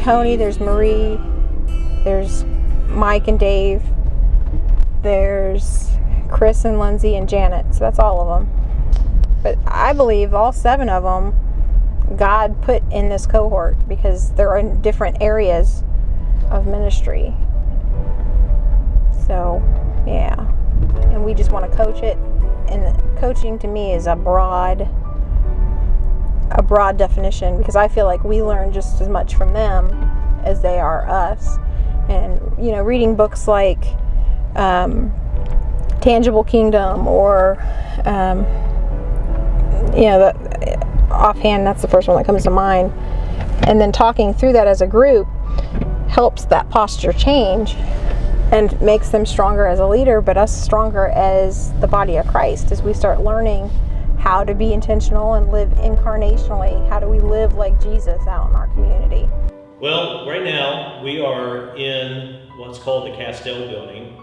Tony, there's Marie, there's Mike and Dave, there's Chris and Lindsay and Janet. So that's all of them. But I believe all 7 of them God put in this cohort because they're in different areas of ministry. So, yeah. And we just want to coach it. And coaching to me is a broad definition, because I feel like we learn just as much from them as they are us. And, reading books like Tangible Kingdom or, offhand, that's the first one that comes to mind. And then talking through that as a group helps that posture change and makes them stronger as a leader, but us stronger as the body of Christ, as we start learning how to be intentional and live incarnationally. How do we live like Jesus out in our community? Well, right now we are in what's called the Castell building.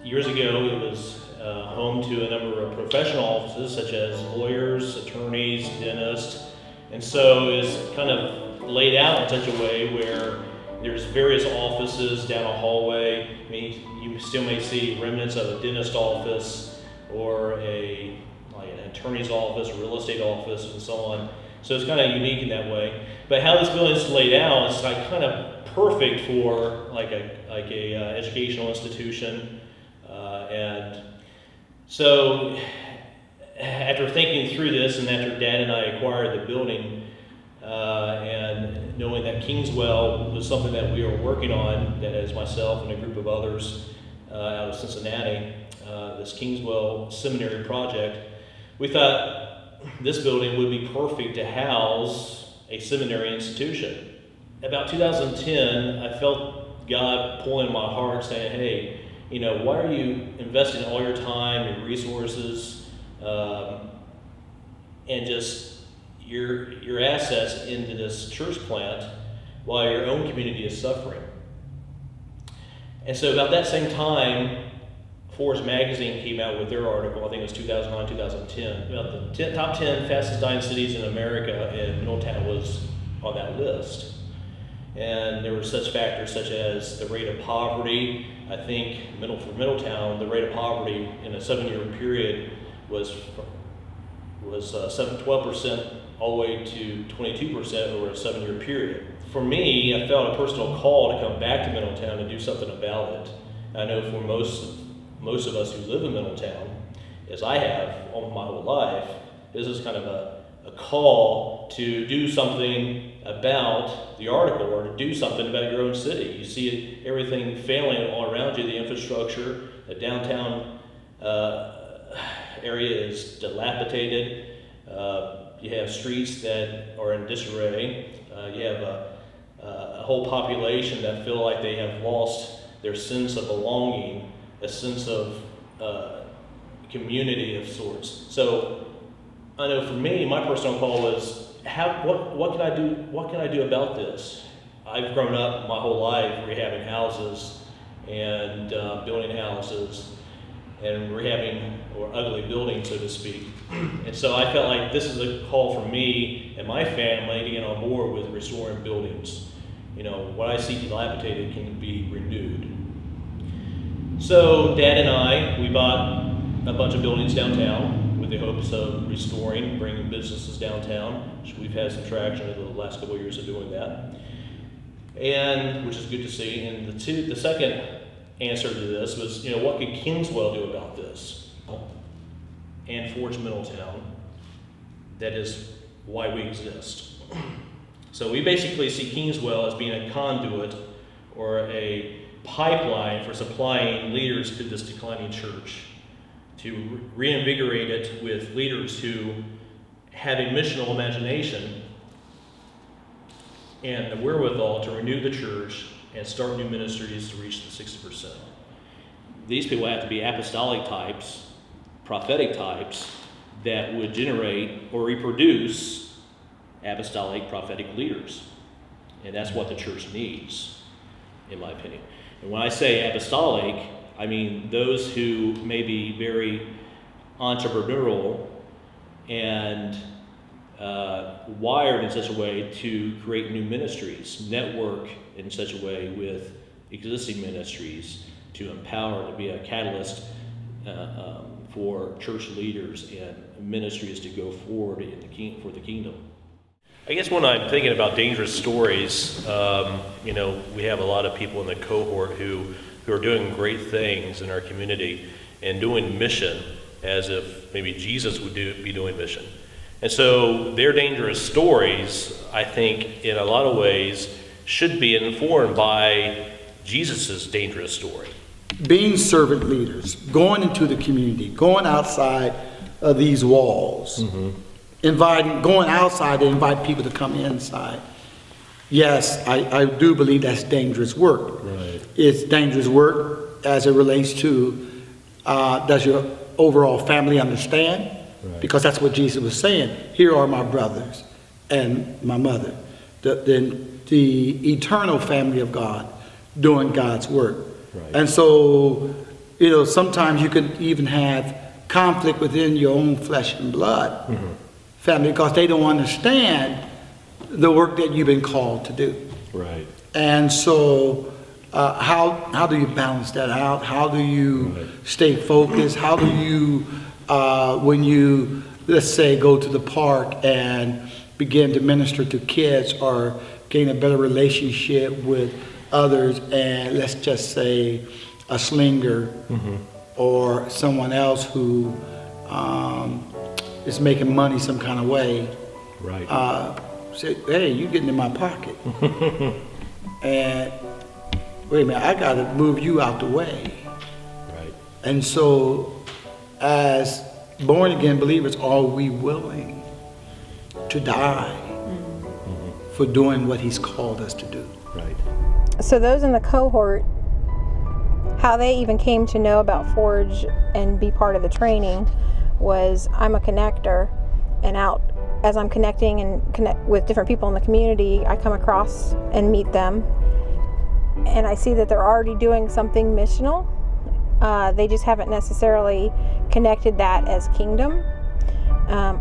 Years ago it was home to a number of professional offices such as lawyers, attorneys, dentists, and so it's kind of laid out in such a way where there's various offices down a hallway. I mean, you still may see remnants of a dentist office or an attorney's office, real estate office, and so on. So it's kind of unique in that way. But how this building is laid out is like kind of perfect for like a educational institution. And so after thinking through this, and after Dad and I acquired the building, and knowing that Kingswell was something that we were working on, that is myself and a group of others out of Cincinnati, this Kingswell Seminary project, we thought this building would be perfect to house a seminary institution. About 2010, I felt God pulling in my heart saying, hey, why are you investing all your time, your resources, and just your assets into this church plant while your own community is suffering? And so about that same time, Forbes magazine came out with their article, I think it was 2009, 2010, about the top 10 fastest dying cities in America, and Middletown was on that list. And there were such factors such as the rate of poverty. I think for Middletown, the rate of poverty in a 7-year period was 12% all the way to 22% over a 7-year period. For me, I felt a personal call to come back to Middletown and do something about it. I know for most of us who live in Middletown, as I have all my whole life, this is kind of a call to do something about the article, or to do something about your own city. You see everything failing all around you, the infrastructure, the downtown area is dilapidated. You have streets that are in disarray. You have a whole population that feel like they have lost their sense of belonging, a sense of community of sorts. So I know for me, my personal call was, what can I do? What can I do about this? I've grown up my whole life rehabbing houses and building houses and rehabbing or ugly buildings, so to speak. And so I felt like this is a call for me and my family to get on board with restoring buildings. What I see dilapidated can be renewed. So Dad and I, we bought a bunch of buildings downtown with the hopes of restoring, bringing businesses downtown, which we've had some traction over the last couple of years of doing that, and which is good to see. And the second answer to this was, what could Kingswell do about this? And Forge Middletown, that is why we exist. So we basically see Kingswell as being a conduit or a pipeline for supplying leaders to this declining church, to reinvigorate it with leaders who have a missional imagination and the wherewithal to renew the church and start new ministries to reach the 60%. These people have to be apostolic types, prophetic types, that would generate or reproduce apostolic prophetic leaders. And that's what the church needs, in my opinion. And when I say apostolic, I mean those who may be very entrepreneurial and wired in such a way to create new ministries, network in such a way with existing ministries to empower, to be a catalyst for church leaders and ministries to go forward in for the kingdom. I guess when I'm thinking about dangerous stories, we have a lot of people in the cohort who are doing great things in our community and doing mission as if maybe Jesus would be doing mission. And so their dangerous stories, I think, in a lot of ways, should be informed by Jesus' dangerous story. Being servant leaders, going into the community, going outside of these walls, going outside to invite people to come inside. Yes, I do believe that's dangerous work. Right. It's dangerous work as it relates to, does your overall family understand? Right. Because that's what Jesus was saying. Here are my brothers and my mother. The eternal family of God doing God's work. Right. And so, sometimes you can even have conflict within your own flesh and blood family because they don't understand the work that you've been called to do. Right. And so, how do you balance that out? How do you stay focused? How do you, when you, let's say, go to the park and begin to minister to kids or gain a better relationship with others, and let's just say a slinger or someone else who is making money some kind of way, say, hey, you getting in my pocket. And wait a minute, I got to move you out the way. Right. And so as born again believers, are we willing to die for doing what he's called us to do? Right. So those in the cohort, how they even came to know about Forge and be part of the training was I'm a connector, and as I'm connecting and connect with different people in the community, I come across and meet them, and I see that they're already doing something missional. They just haven't necessarily connected that as kingdom,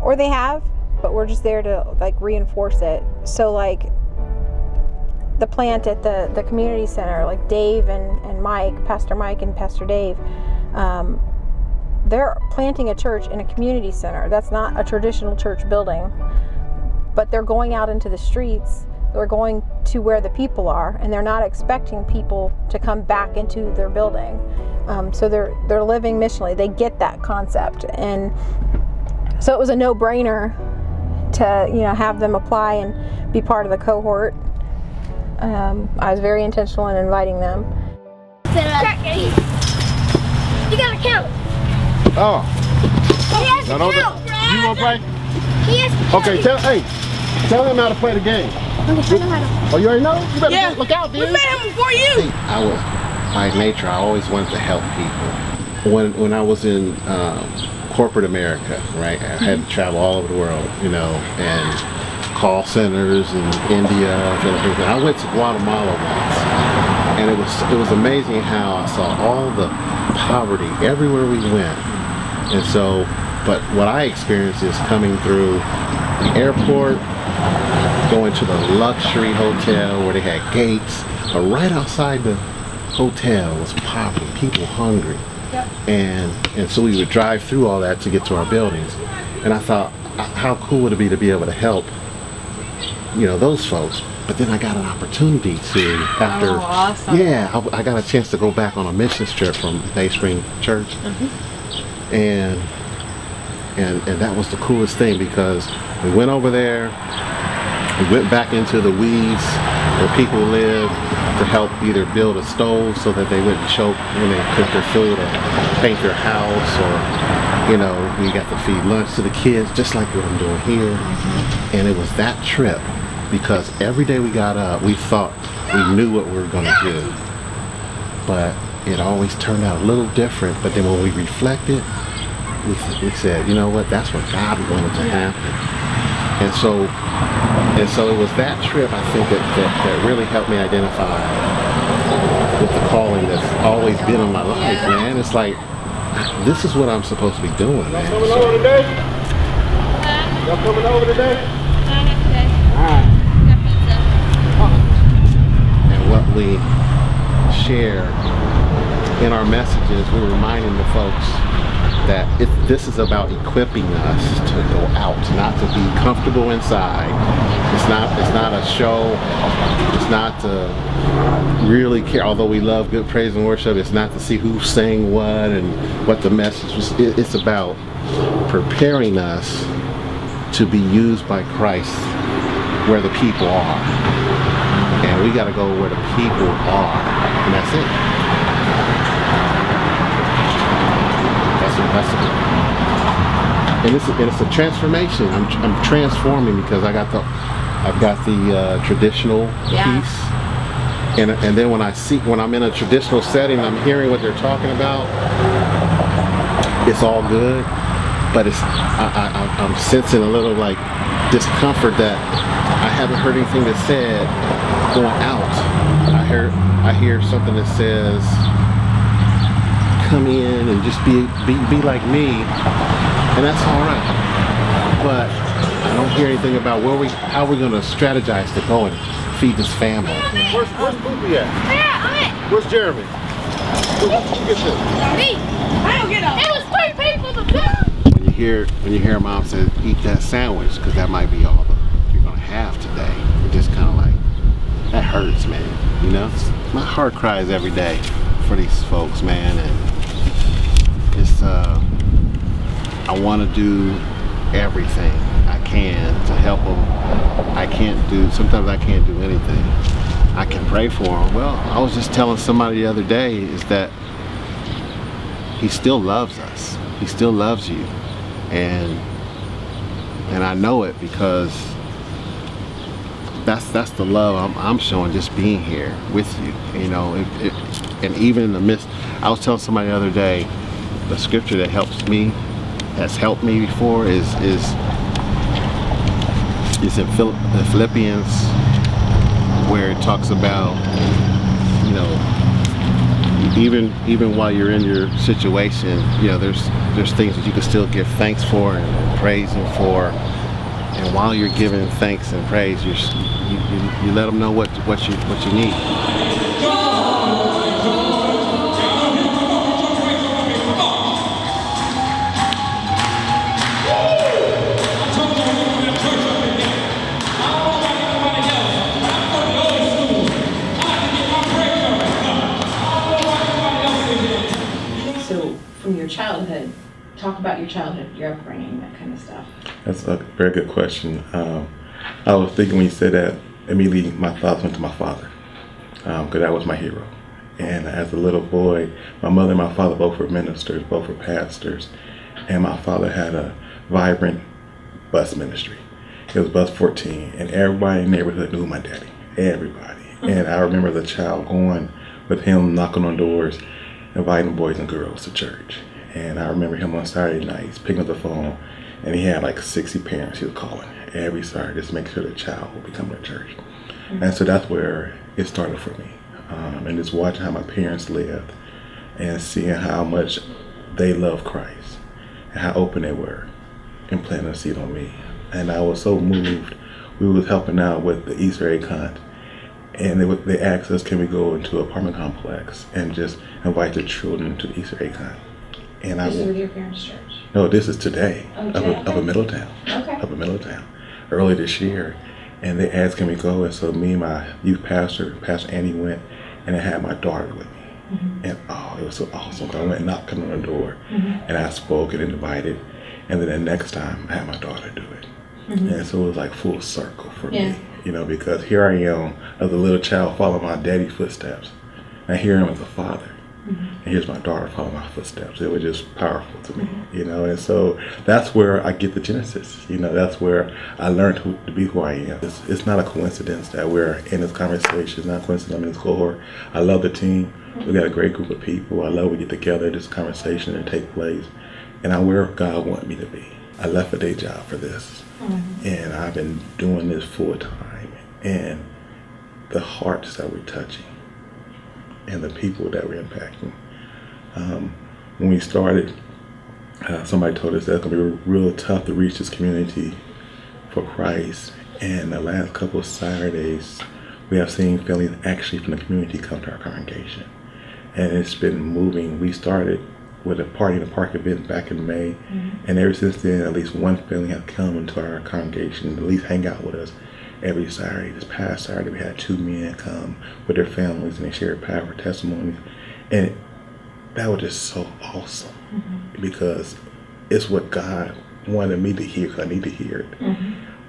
or they have, but we're just there to reinforce it. So the plant at the community center, like Dave and Mike, Pastor Mike and Pastor Dave, they're planting a church in a community center. That's not a traditional church building, but they're going out into the streets. They're going to where the people are, and they're not expecting people to come back into their building. So they're living missionally. They get that concept, and so it was a no-brainer to have them apply and be part of the cohort. I was very intentional in inviting them. You gotta count. Oh. He has to count, Brad. You wanna play? He has to count. Okay, tell him how to play the game. Okay, I know how to. Oh, you already know? You better look out, dude. We met him before you. I was, by nature, I always wanted to help people. When I was in corporate America, right, I had to travel all over the world, and call centers in India, Philippines. I went to Guatemala once, and it was amazing how I saw all the poverty everywhere we went. And so, but what I experienced is coming through the airport, going to the luxury hotel where they had gates, but right outside the hotel was poverty, people hungry. Yep. And so we would drive through all that to get to our buildings. And I thought, how cool would it be to be able to help, those folks. But then I got an opportunity to, after, awesome. I got a chance to go back on a missions trip from Day Spring Church. And that was the coolest thing, because we went over there, we went back into the weeds where people live to help either build a stove so that they wouldn't choke when they cook their food, or paint their house, or we got to feed lunch to the kids, just like what I'm doing here. And it was that trip, because every day we got up, we thought we knew what we were going to do, but it always turned out a little different. But then when we reflected, we said, you know what, that's what God wanted to happen. And so it was that trip, I think, that really helped me identify with the calling that's always been in my life, man. It's like, this is what I'm supposed to be doing, man. So, Y'all coming over today? Not today. Alright. Got pizza. And what we share in our messages, we're reminding the folks that this is about equipping us to go out, not to be comfortable inside. It's not a show. It's not to really care. Although we love good praise and worship, it's not to see who sang what and what the message was. It's about preparing us to be used by Christ where the people are. And we got to go where the people are, and that's it. And it's a transformation. I'm transforming because I've got the traditional piece, and then when I'm in a traditional setting, I'm hearing what they're talking about. It's all good, but I'm sensing a little like discomfort that I haven't heard anything that said going out. I hear something that says, come in and just be like me, and that's all right. But I don't hear anything about how we're going to strategize to go and feed this family. Where's Poopy at? Yeah, Where's Jeremy? Who gets this? me. I don't get up. It was 3 people. When you hear Mom say, eat that sandwich, because that might be all you're going to have today. It just kind of like, that hurts, man. You know, my heart cries every day for these folks, man, and it's I want to do everything I can to help them. Sometimes I can't do anything. I can pray for them. Well, I was just telling somebody the other day is that he still loves us. He still loves you, and I know it because that's the love I'm showing just being here with you. You know, and even in the midst, I was telling somebody the other day, the scripture that has helped me before is in Philippians, where it talks about, you know, even while you're in your situation, you know, there's things that you can still give thanks for and praise Him for. And while you're giving thanks and praise, you let them know what you need. So, from your childhood, talk about your childhood, your upbringing, that kind of stuff. That's a very good question. I was thinking when you said that, immediately my thoughts went to my father, because that was my hero. And as a little boy, my mother and my father both were ministers, both were pastors, and my father had a vibrant bus ministry. It was Bus 14, and everybody in the neighborhood knew my daddy, everybody. And I remember as a child going with him, knocking on doors, inviting boys and girls to church. And I remember him on Saturday nights picking up the phone, and he had like 60 parents he was calling every Saturday just to make sure the child would be coming to church. And so that's where it started for me. And just watching how my parents lived and seeing how much they loved Christ and how open they were and planting a seed on me. And I was so moved. We was helping out with the Easter egg hunt, and they asked us, can we go into an apartment complex and just invite the children to the Easter egg hunt. And This is with your parents' church? No, this is today, Oh, up in Middletown. Okay. Up in Middletown, early this year. And they asked, can we go? And so me and my youth pastor, Pastor Andy, went, and I had my daughter with me. And it was so awesome. I went knocking on the door, and I spoke and invited. And then the next time, I had my daughter do it. And so it was like full circle for me, you know, because here I am as a little child following my daddy's footsteps. And here I am as a father. And here's my daughter following my footsteps. It was just powerful to me, you know. And so that's where I get the genesis, you know. That's where I learned to be who I am. It's not a coincidence that we're in this conversation. It's not a coincidence I'm in this cohort. I love the team. We got a great group of people. I love we get together, this conversation and take place. And I'm where God wanted me to be. I left a day job for this. And I've been doing this full time. And the hearts that we're touching and the people that we're impacting. When we started, somebody told us that it's going to be real tough to reach this community for Christ, and the last couple of Saturdays, we have seen families actually from the community come to our congregation. And it's been moving. We started with a party in the park event back in May, and ever since then, at least one family has come into our congregation, at least hang out with us every Saturday. This past Saturday, we had 2 men come with their families, and they shared powerful testimonies. And that was just so awesome, because it's what God wanted me to hear, because I need to hear it,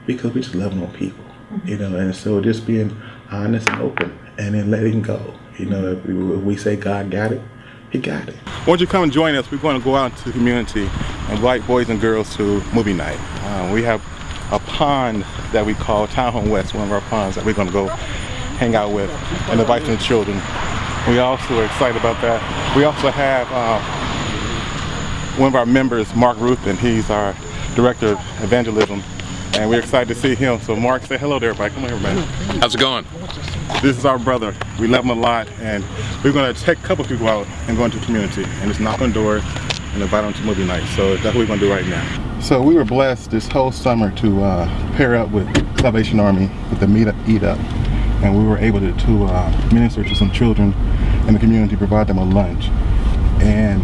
because we just love on people, you know. And so just being honest and open, and then letting go. You know, if we say God got it, He got it. Won't you come and join us? We're going to go out into the community and invite boys and girls to movie night. We have a pond that we call Townhome West, one of our ponds that we're going to go hang out with and invite some children. We also are excited about that. We also have one of our members, Mark Ruthin. He's our director of evangelism, and we're excited to see him. So Mark, say hello to everybody. Come on, everybody. How's it going? This is our brother. We love him a lot, and we're going to take a couple people out and go into the community and just knock on doors and invite them to movie night. So that's what we're going to do right now. So we were blessed this whole summer to pair up with Salvation Army with the Meet Up, Eat Up, and we were able to minister to some children in the community, provide them a lunch. And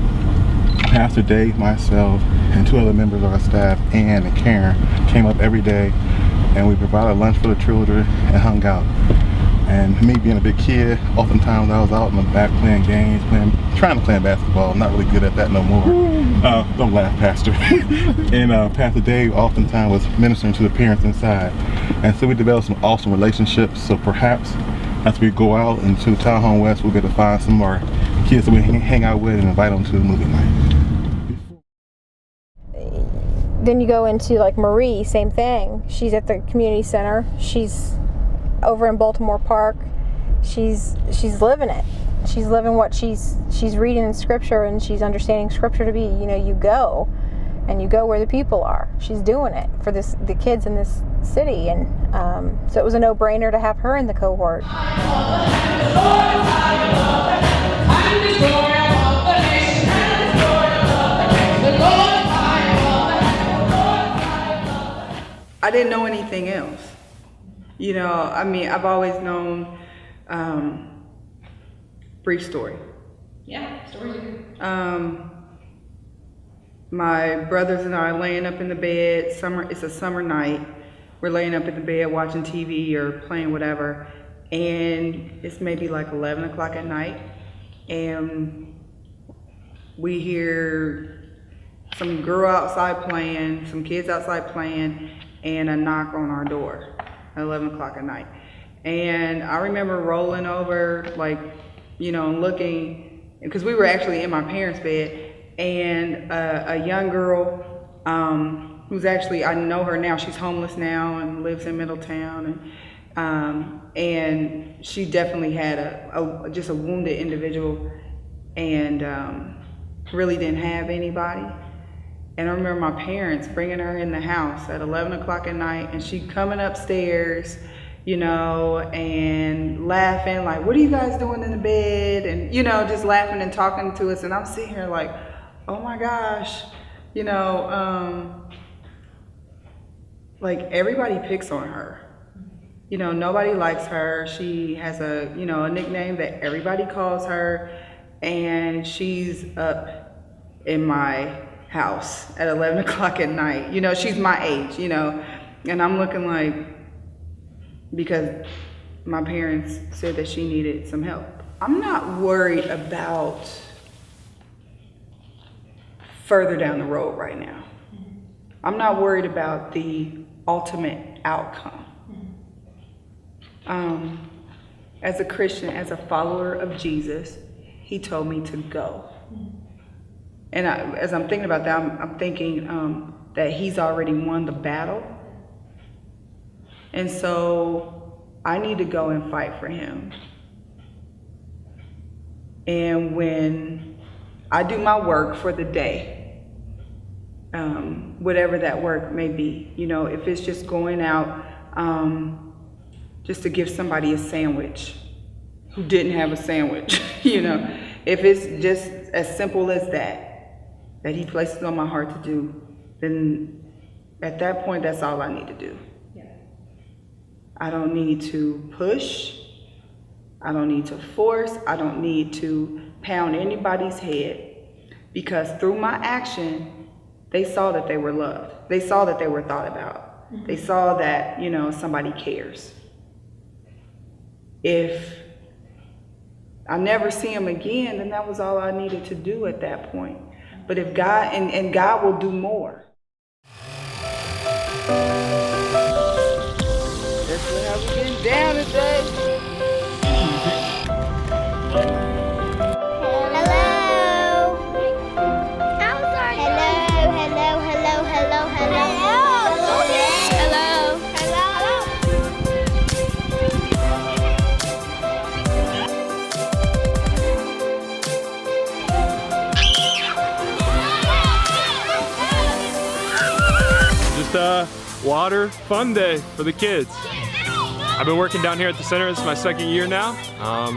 Pastor Dave, myself, and 2 other members of our staff, Ann and Karen, came up every day, and we provided lunch for the children and hung out. And me being a big kid, oftentimes I was out in the back playing games, trying to play basketball. I'm not really good at that no more. Don't laugh, Pastor. And Pastor Dave oftentimes was ministering to the parents inside. And so we developed some awesome relationships. So perhaps as we go out into Townhome West, we'll be able to find some of our kids that we hang out with and invite them to the movie night. Then you go into like Marie, same thing. She's at the community center. She's over in Baltimore Park. She's living it. She's living what she's reading in Scripture, and she's understanding Scripture to be, you know, you go where the people are. She's doing it for the kids in this city, and so it was a no-brainer to have her in the cohort. I didn't know anything else. You know, I mean, I've always known brief story. Yeah, stories are good. My brothers and I are laying up in the bed. It's a summer night. We're laying up in the bed watching TV or playing whatever, and it's maybe like 11 o'clock at night, and we hear some girl outside playing, some kids outside playing, and a knock on our door at 11 o'clock at night. And I remember rolling over, like, you know, looking, because we were actually in my parents' bed, and a young girl who's actually, I know her now, she's homeless now and lives in Middletown, and she definitely had just a wounded individual, and really didn't have anybody. And I remember my parents bringing her in the house at 11 o'clock at night, and she coming upstairs, you know, and laughing, like, what are you guys doing in the bed? And, you know, just laughing and talking to us. And I'm sitting here like, oh my gosh, you know, like, everybody picks on her. You know, nobody likes her. She has a nickname that everybody calls her, and she's up in my house at 11 o'clock at night. You know, she's my age, you know, and I'm looking like, because my parents said that she needed some help. I'm not worried about further down the road right now. I'm not worried about the ultimate outcome. As a Christian, as a follower of Jesus, he told me to go. And as I'm thinking about that, I'm thinking that he's already won the battle. And so I need to go and fight for him. And when I do my work for the day, whatever that work may be, you know, if it's just going out just to give somebody a sandwich who didn't have a sandwich, you know, if it's just as simple as that he places on my heart to do, then at that point, that's all I need to do. I don't need to push. I don't need to force. I don't need to pound anybody's head, because through my action, they saw that they were loved. They saw that they were thought about. Mm-hmm. They saw that, somebody cares. If I never see them again, then that was all I needed to do at that point. But if God, and God will do more. That's how we getting down today. Water fun day for the kids. I've been working down here at the center. It's my second year now,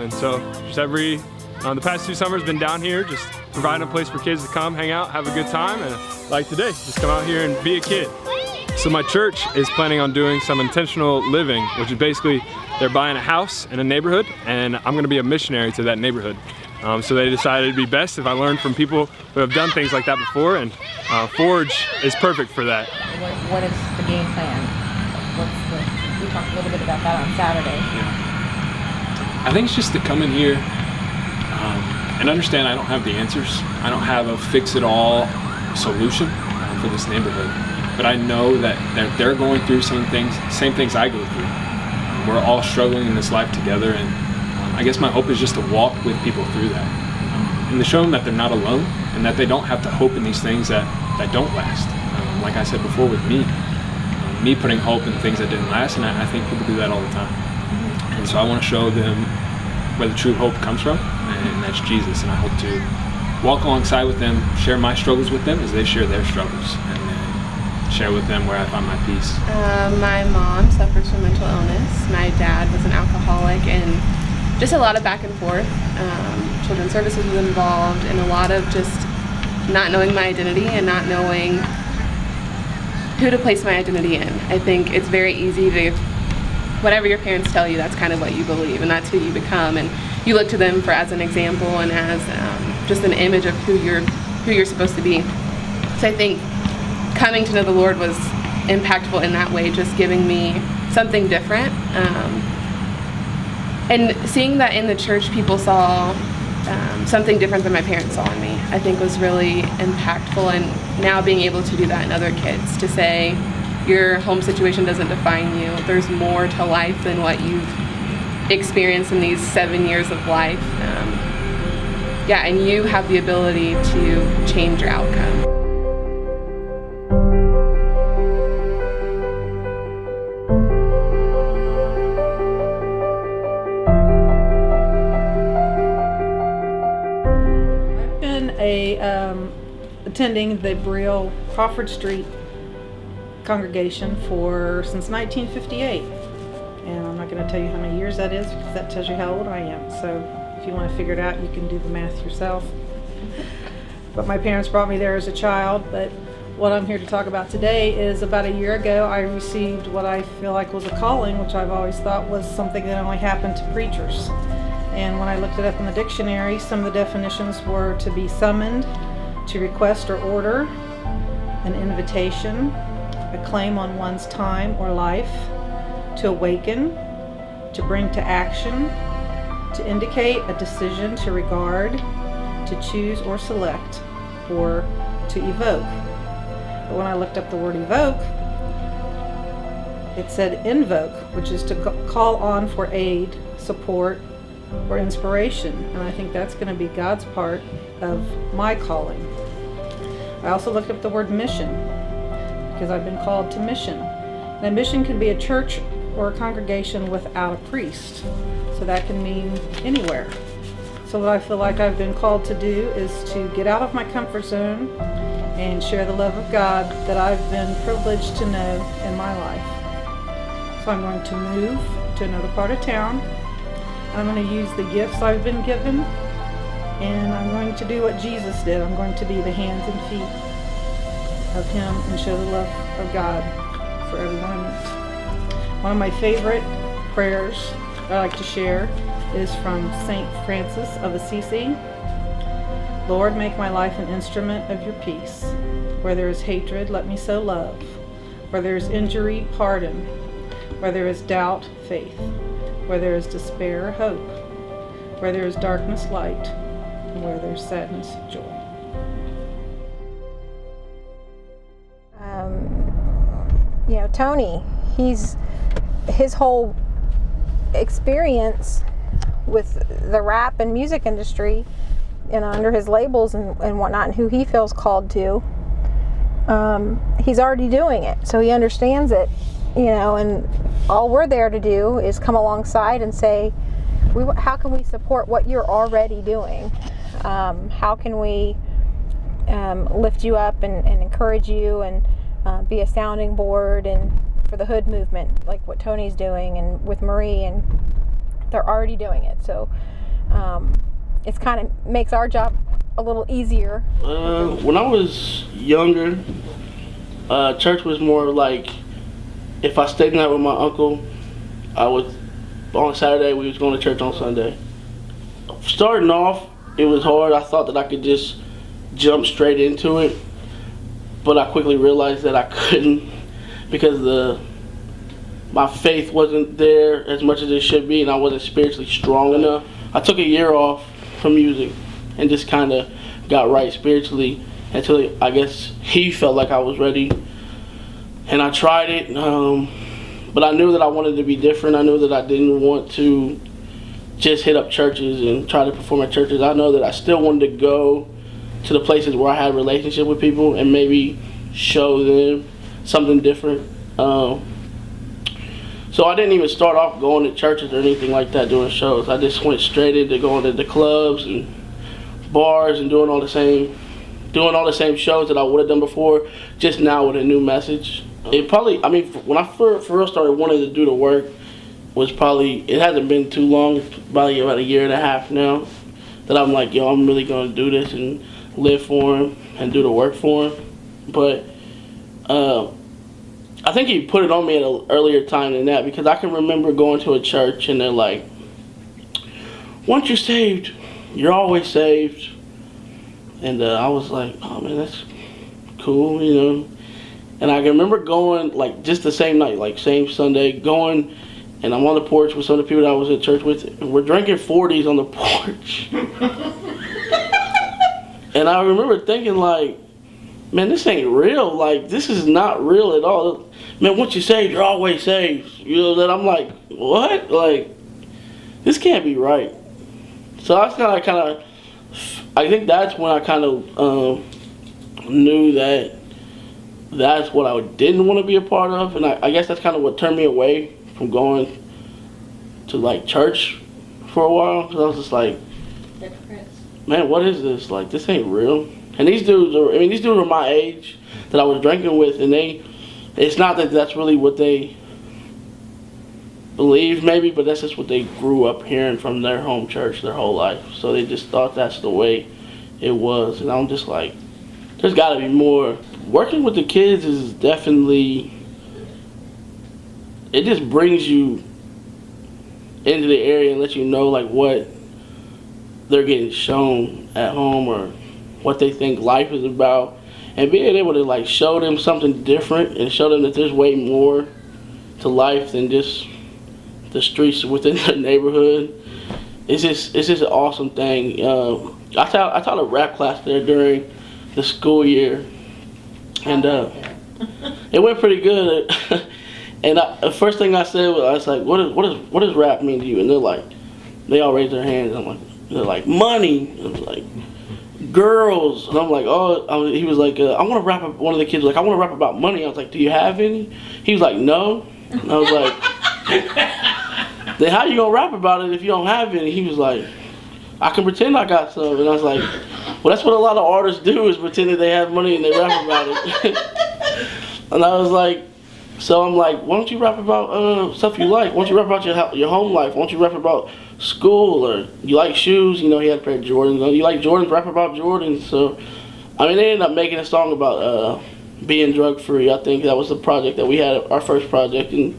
and so just the past 2 summers been down here just providing a place for kids to come, hang out, have a good time, and like today, just come out here and be a kid. So my church is planning on doing some intentional living, which is basically they're buying a house in a neighborhood, and I'm going to be a missionary to that neighborhood. So they decided it'd be best if I learned from people who have done things like that before, and Forge is perfect for that. What is the game plan? We talked a little bit about that on Saturday. Yeah. I think it's just to come in here and understand I don't have the answers. I don't have a fix-it-all solution for this neighborhood, but I know that they're going through same things I go through. We're all struggling in this life together, and I guess my hope is just to walk with people through that, and to show them that they're not alone, and that they don't have to hope in these things that don't last. Like I said before with me putting hope in things that didn't last, and I think people do that all the time. And so I want to show them where the true hope comes from, and that's Jesus. And I hope to walk alongside with them, share my struggles with them as they share their struggles, and then share with them where I find my peace. My mom suffers from mental illness. My dad was an alcoholic, and just a lot of back and forth. Children's services was involved, and a lot of just not knowing my identity and not knowing who to place my identity in. I think it's very easy to, whatever your parents tell you, that's kind of what you believe, and that's who you become, and you look to them for as an example and as just an image of who you're supposed to be. So I think coming to know the Lord was impactful in that way, just giving me something different. And seeing that in the church people saw something different than my parents saw in me, I think was really impactful. And now being able to do that in other kids, to say your home situation doesn't define you. There's more to life than what you've experienced in these 7 years of life. And you have the ability to change your outcome. Attending the Brielle Crawford Street congregation since 1958, and I'm not going to tell you how many years that is, because that tells you how old I am. So if you want to figure it out, you can do the math yourself. But my parents brought me there as a child. But what I'm here to talk about today is, about a year ago I received what I feel like was a calling, which I've always thought was something that only happened to preachers. And when I looked it up in the dictionary, some of the definitions were to be summoned, to request or order, an invitation, a claim on one's time or life, to awaken, to bring to action, to indicate a decision, to regard, to choose or select, or to evoke. But when I looked up the word evoke, it said invoke, which is to call on for aid, support, or inspiration. And I think that's going to be God's part of my calling. I also looked up the word mission, because I've been called to mission. And a mission can be a church or a congregation without a priest. So that can mean anywhere. So what I feel like I've been called to do is to get out of my comfort zone and share the love of God that I've been privileged to know in my life. So I'm going to move to another part of town. I'm going to use the gifts I've been given, and I'm going to do what Jesus did. I'm going to be the hands and feet of Him and show the love of God for everyone I meet. One of my favorite prayers I like to share is from St. Francis of Assisi. Lord, make my life an instrument of your peace. Where there is hatred, let me sow love. Where there is injury, pardon. Where there is doubt, faith. Where there is despair, hope. Where there is darkness, light. And where there is sadness, joy. Tony, his whole experience with the rap and music industry, under his labels and whatnot, and who he feels called to, he's already doing it, so he understands it, and all we're there to do is come alongside and say, how can we support what you're already doing? How can we lift you up and encourage you and be a sounding board and for the hood movement, like what Tony's doing, and with Marie, and they're already doing it. So it's kind of makes our job a little easier. When I was younger, church was more like, if I stayed the night with my uncle, on Saturday we was going to church on Sunday. Starting off, it was hard. I thought that I could just jump straight into it, but I quickly realized that I couldn't, because my faith wasn't there as much as it should be, and I wasn't spiritually strong enough. I took a year off from music and just kind of got right spiritually until I guess he felt like I was ready, and I tried it, but I knew that I wanted to be different. I knew that I didn't want to just hit up churches and try to perform at churches. I know that I still wanted to go to the places where I had a relationship with people and maybe show them something different. So I didn't even start off going to churches or anything like that doing shows. I just went straight into going to the clubs and bars and doing all the same shows that I would have done before, just now with a new message. It probably, when I first started wanting to do the work, it hasn't been too long, it's probably about a year and a half now, that I'm like, I'm really going to do this and live for him and do the work for him. But I think he put it on me at an earlier time than that, because I can remember going to a church and they're like, once you're saved, you're always saved. And I was like, oh man, that's cool, And I can remember going, like, just the same night, like same Sunday, going, and I'm on the porch with some of the people that I was at church with, and we're drinking 40s on the porch. And I remember thinking, like, man, this ain't real. Like, this is not real at all. Man, once you're saved, you're always saved. That I'm like, what? Like, this can't be right. So I was I think that's when I kind of knew that that's what I didn't want to be a part of, and I guess that's kind of what turned me away from going to like church for a while, because I was just like, man, what is this? Like, this ain't real. And these dudes are my age that I was drinking with, and it's not that that's really what they believe maybe, but that's just what they grew up hearing from their home church their whole life. So they just thought that's the way it was. And I'm just like, there's got to be more. Working with the kids is definitely, it just brings you into the area and lets you know like what they're getting shown at home or what they think life is about. And being able to like show them something different and show them that there's way more to life than just the streets within the neighborhood. It's just an awesome thing. I taught a rap class there during the school year, and it went pretty good. And the first thing I said was, I was like, what does rap mean to you? And they all raised their hands. They're like, money. I was like, girls. And I'm like, he was like, I want to rap. One of the kids was like, I want to rap about money. I was like, do you have any? He was like, no. And I was like, then how you gonna rap about it if you don't have any? He was like, I can pretend I got some. And I was like, well, that's what a lot of artists do, is pretend that they have money and they rap about it. And I was like, so I'm like, why don't you rap about stuff you like? Why don't you rap about your home life? Why don't you rap about school? Or you like shoes? You know, he had a pair of Jordans. You like Jordans? Rap about Jordans. So, they ended up making a song about being drug free. I think that was the project that we had, our first project, and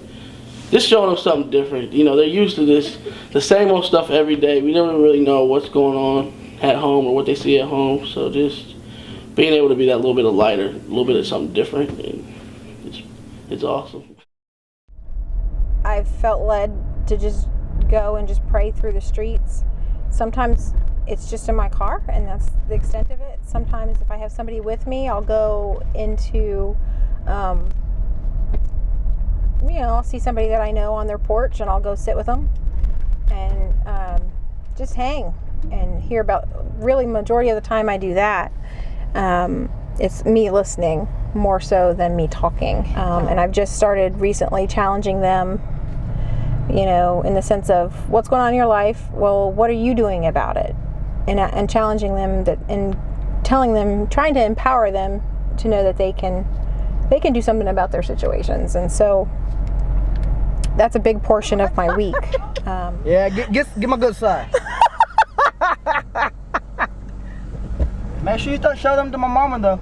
just showing them something different. You know, they're used to the same old stuff every day. We never really know what's going on at home or what they see at home. So just being able to be that little bit of lighter, a little bit of something different, and it's awesome. I've felt led to just go and just pray through the streets. Sometimes it's just in my car, and that's the extent of it. Sometimes if I have somebody with me, I'll go into, I'll see somebody that I know on their porch, and I'll go sit with them and just hang and hear about. Really, majority of the time I do that. It's me listening more so than me talking. And I've just started recently challenging them, in the sense of what's going on in your life. Well, what are you doing about it? And challenging them and telling them, trying to empower them to know that they can do something about their situations. And so that's a big portion of my week. Get my good side. Make sure you don't show them to my mama though.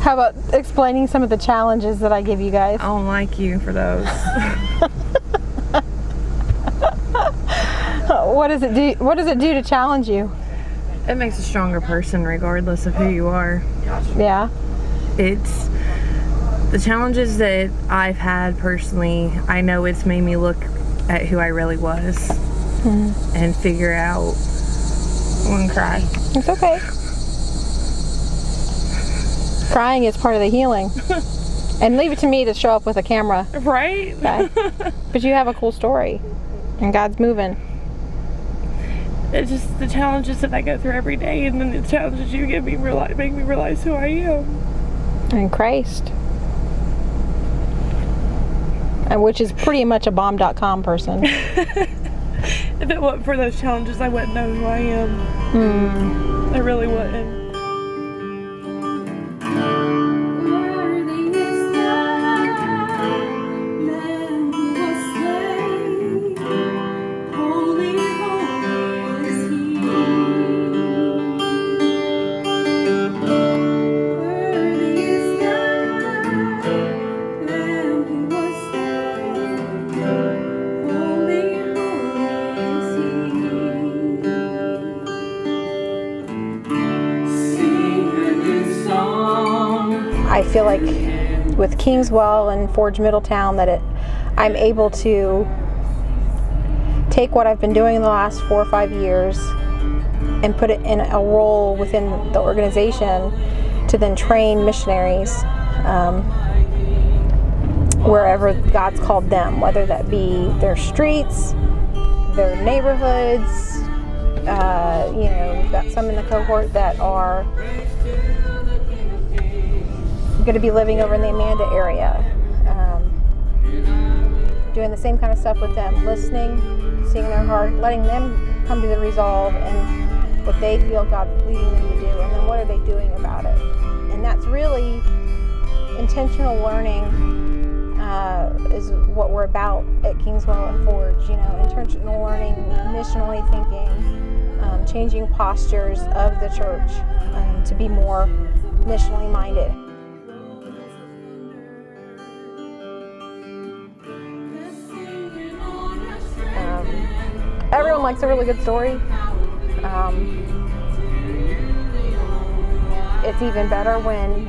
How about explaining some of the challenges that I give you guys? I don't like you for those. What does it do? What does it do to challenge you? It makes a stronger person regardless of who you are. Yeah. It's the challenges that I've had personally. I know it's made me look at who I really was and figure out. I wouldn't cry. It's okay. Crying is part of the healing. And leave it to me to show up with a camera. Right? Okay. But you have a cool story. And God's moving. It's just the challenges that I go through every day, and then the challenges you give me make me realize who I am. In Christ. And which is pretty much a bomb.com person. If it wasn't for those challenges, I wouldn't know who I am. I really wouldn't. I feel like with Kingswell and Forge Middletown that I'm able to take what I've been doing in the last 4 or 5 years and put it in a role within the organization to then train missionaries wherever God's called them, whether that be their streets, their neighborhoods. We've got some in the cohort that are going to be living over in the Amanda area, doing the same kind of stuff with them, listening, seeing their heart, letting them come to the resolve and what they feel God's leading them to do, and then what are they doing about it. And that's really intentional learning is what we're about at Kingswell and Forge. Intentional learning, missionally thinking, changing postures of the church to be more missionally minded. Everyone likes a really good story. It's even better when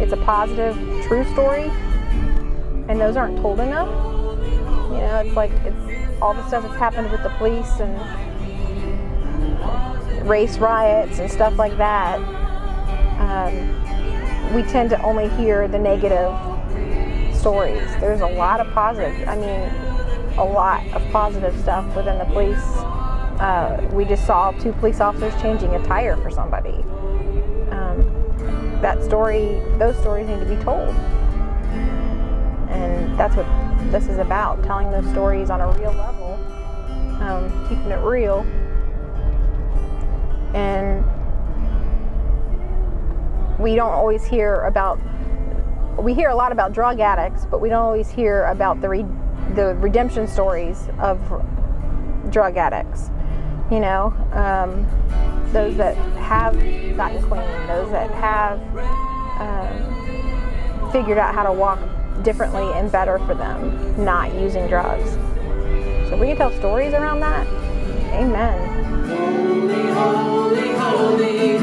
it's a positive, true story, and those aren't told enough. It's like it's all the stuff that's happened with the police and race riots and stuff like that. We tend to only hear the negative stories. There's a lot of positive. A lot of positive stuff within the police. We just saw 2 police officers changing a tire for somebody. Those stories need to be told. And that's what this is about, telling those stories on a real level, keeping it real. And we hear a lot about drug addicts, but we don't always hear about the redemption stories of drug addicts. you know, those that have gotten clean, those that have figured out how to walk differently and better for them, not using drugs. So we can tell stories around that. Amen. Holy, holy, holy.